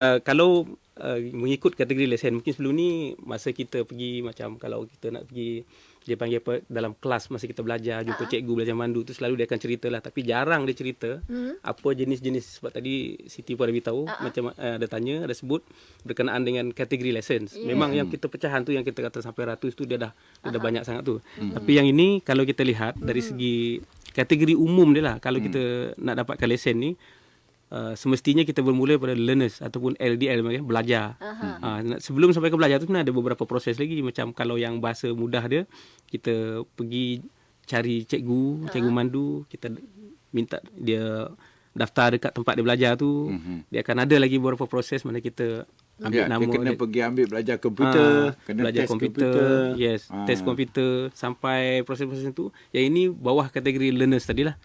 Kalau mengikut kategori lesen, mungkin sebelum ni masa kita pergi macam kalau kita nak pergi, dia panggil apa, dalam kelas masa kita belajar, jumpa cikgu belajar mandu tu selalu dia akan cerita lah. Tapi jarang dia cerita apa jenis-jenis, sebab tadi Siti pun ada beritahu, macam ada tanya, ada sebut berkenaan dengan kategori lessons. Memang yang kita pecahan tu yang kita kata sampai ratus tu dia dah banyak sangat tu. Tapi yang ini kalau kita lihat dari segi kategori umum dia lah, kalau kita nak dapatkan lesen ni, semestinya kita bermula pada learners ataupun LDL, belajar. Sebelum sampai ke belajar tu sebenarnya ada beberapa proses lagi. Macam kalau yang bahasa mudah dia, kita pergi cari cikgu mandu, kita minta dia daftar dekat tempat dia belajar tu. Dia akan ada lagi beberapa proses mana kita ambil nama dia kena dia, pergi ambil belajar komputer, kena belajar test komputer. Yes, test komputer sampai proses-proses itu. Yang ini bawah kategori learners tadilah,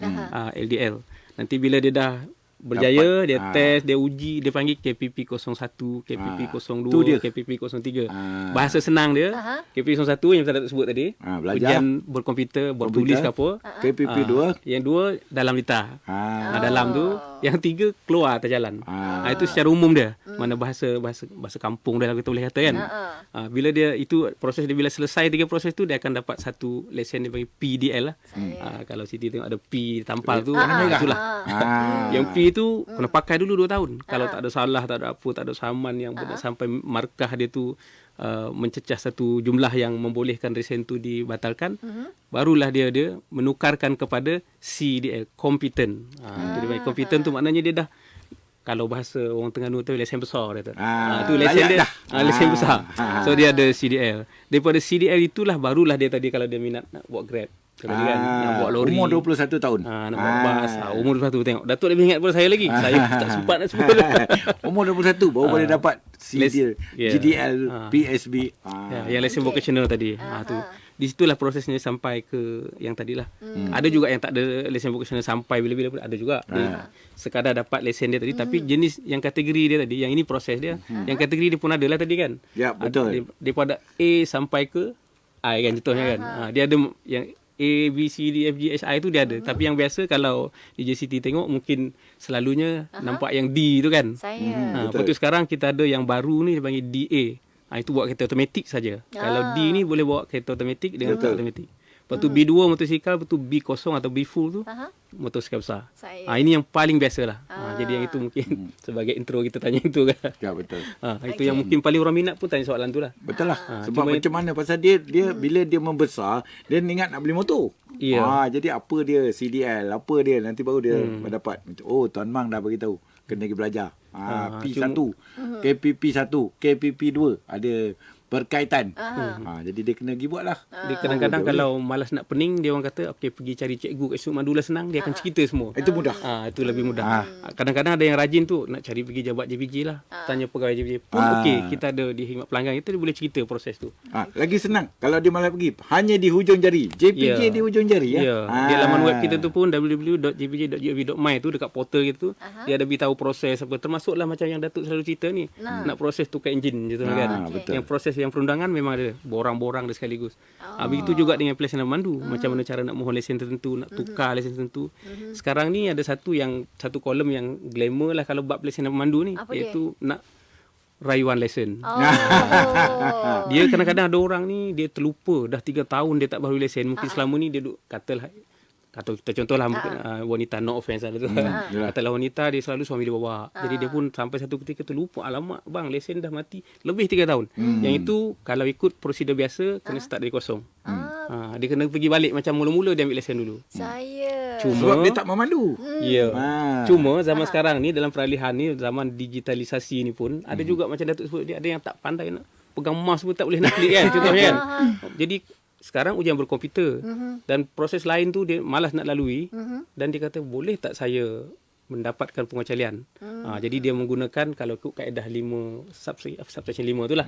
LDL. Nanti bila dia dah berjaya, dia test, dia uji, dia panggil KPP 01, KPP 02, KPP 03. Bahasa senang dia, KPP 01 yang kita dah sebut tadi, ujian berkomputer, bertulis ke apa. KPP 2, yang 2 dalam litar. Dalam tu, yang 3 keluar atas jalan. Itu secara umum dia. Mana bahasa kampung dia, kita boleh kata kan. Bila dia itu proses dia, bila selesai 3 proses tu, dia akan dapat satu lesen dia panggil PDL lah. Kalau Siti tengok ada P tampal tu, itulah. Yang P tu kena pakai dulu 2 tahun. Kalau tak ada salah, tak ada apa, tak ada saman yang sampai markah dia tu mencecah satu jumlah yang membolehkan lesen tu dibatalkan, barulah dia menukarkan kepada CDL, competent. Itu dia panggil competent tu, maknanya dia dah, kalau bahasa orang Terengganu tu, lesen besar dia tu. Tu lesen dia, lesen besar. So dia ada CDL. Daripada CDL itulah barulah dia tadi kalau dia minat nak buat Grab. Kan, nak buat lori. Umur 21 tahun. Nak buat bas. Umur 21 tengok. Datuk lebih ingat daripada saya lagi. Saya tak sempat nak sebut. Umur 21 baru boleh dapat CDL, GDL, PSB. Yang lesen vocational tadi. Tu. Di situlah prosesnya sampai ke yang tadilah. Ada juga yang tak ada lesen vocational sampai bila-bila pun ada juga. Dia sekadar dapat lesen dia tadi, tapi jenis yang kategori dia tadi, yang ini proses dia. Yang kategori dia pun ada lah tadi kan. Ya, betul. Daripada A sampai ke I kan, contohnya kan. Dia ada yang A, B, C, D, F, G, H, I tu dia ada. Tapi yang biasa kalau DJ Siti tengok, mungkin selalunya nampak yang D tu kan. Lepas tu sekarang kita ada yang baru ni, dia panggil DA. Itu buat kereta automatik saja. Kalau D ni boleh bawa kereta automatik dengan tak automatik. Lepas tu B2 motosikal, lepas tu B0 atau B full tu motosikal besar. Ini yang paling biasa lah. Jadi yang itu mungkin sebagai intro kita tanya itu kan. Ya, betul. Itu yang mungkin paling orang minat pun tanya soalan tu lah. Betul lah. Sebab macam mana, pasal dia bila dia membesar, dia ingat nak beli motor. Jadi apa dia CDL, apa dia, nanti baru dia mendapat. Oh, Tuan Mang dah beritahu kena pergi belajar. P1, KPP 1, KPP 2 ada berkaitan. Jadi dia kena pergi buat lah. Dia kadang-kadang kalau malas nak pening, dia orang kata okey, pergi cari cikgu kat Suk Mandu lah, senang, dia akan cerita semua. Itu mudah. Itu lebih mudah. Kadang-kadang ada yang rajin tu nak cari pergi jabat JPJ lah, tanya pegawai JPJ pun okey, kita ada di khidmat pelanggan kita, dia boleh cerita proses tu. Lagi senang kalau dia malas pergi, hanya di hujung jari. JPJ di hujung jari ya. Dia laman web kita tu pun www.jpj.gov.my tu, dekat portal gitu, dia ada beritahu proses apa, termasuklah macam yang Datuk selalu cerita ni, nak proses tukar enjin gitu kan. Yang proses yang perundangan memang ada borang-borang dia sekaligus. Begitu juga dengan lesen memandu, macam mana cara nak mohon lesen tertentu, nak tukar lesen tertentu. Sekarang ni ada satu kolom yang glamour lah kalau bab lesen memandu ni, iaitu nak rayuan lesen. Dia kadang-kadang ada orang ni, dia terlupa dah 3 tahun dia tak baru lesen. Mungkin selama ni dia duk katalah, atau kita contohlah wanita, no offense lah tu. Katalah wanita, dia selalu suami dia bawa. Jadi dia pun sampai satu ketika terlupa, alamak bang, lesen dah mati lebih 3 tahun. Yang itu kalau ikut prosedur biasa kena start dari kosong. Dia kena pergi balik macam mula-mula, dia ambil lesen dulu. Sebab dia tak memandu. Cuma zaman sekarang ni, dalam peralihan ni, zaman digitalisasi ni pun ada juga macam Datuk sebut, dia ada yang tak pandai nak pegang mouse pun tak boleh nak klik kan, contohnya kan. Jadi sekarang ujian berkomputer dan proses lain tu dia malas nak lalui, dan dia kata boleh tak saya mendapatkan pengecualian. Jadi dia menggunakan, kalau ikut kaedah 5 subsection 5 tu lah,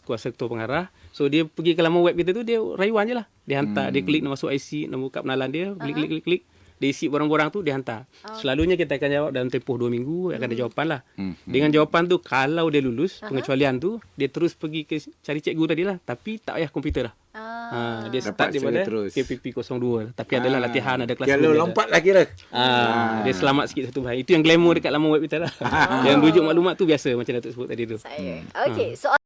kuasa ketua pengarah. So dia pergi ke laman web kita tu, dia rayuan je lah. Dia hantar, dia klik nak masuk IC, nak buka pengenalan dia, klik. dia isi borang-borang tu dia hantar. Selalunya kita akan jawab dalam tempoh 2 minggu akan ada jawapan lah. Dengan jawapan tu kalau dia lulus pengecualian tu, dia terus pergi ke cari cikgu tadi lah, tapi tak payah komputer lah. Dia start daripada KPP 02 lah. Tapi adalah latihan, ada kelas. Kalau lompat lah kira. Dia selamat sikit satu bahaya. Itu yang glamour dekat laman web kita lah. Yang rujuk maklumat tu biasa macam Datuk sebut tadi tu. Okey, soal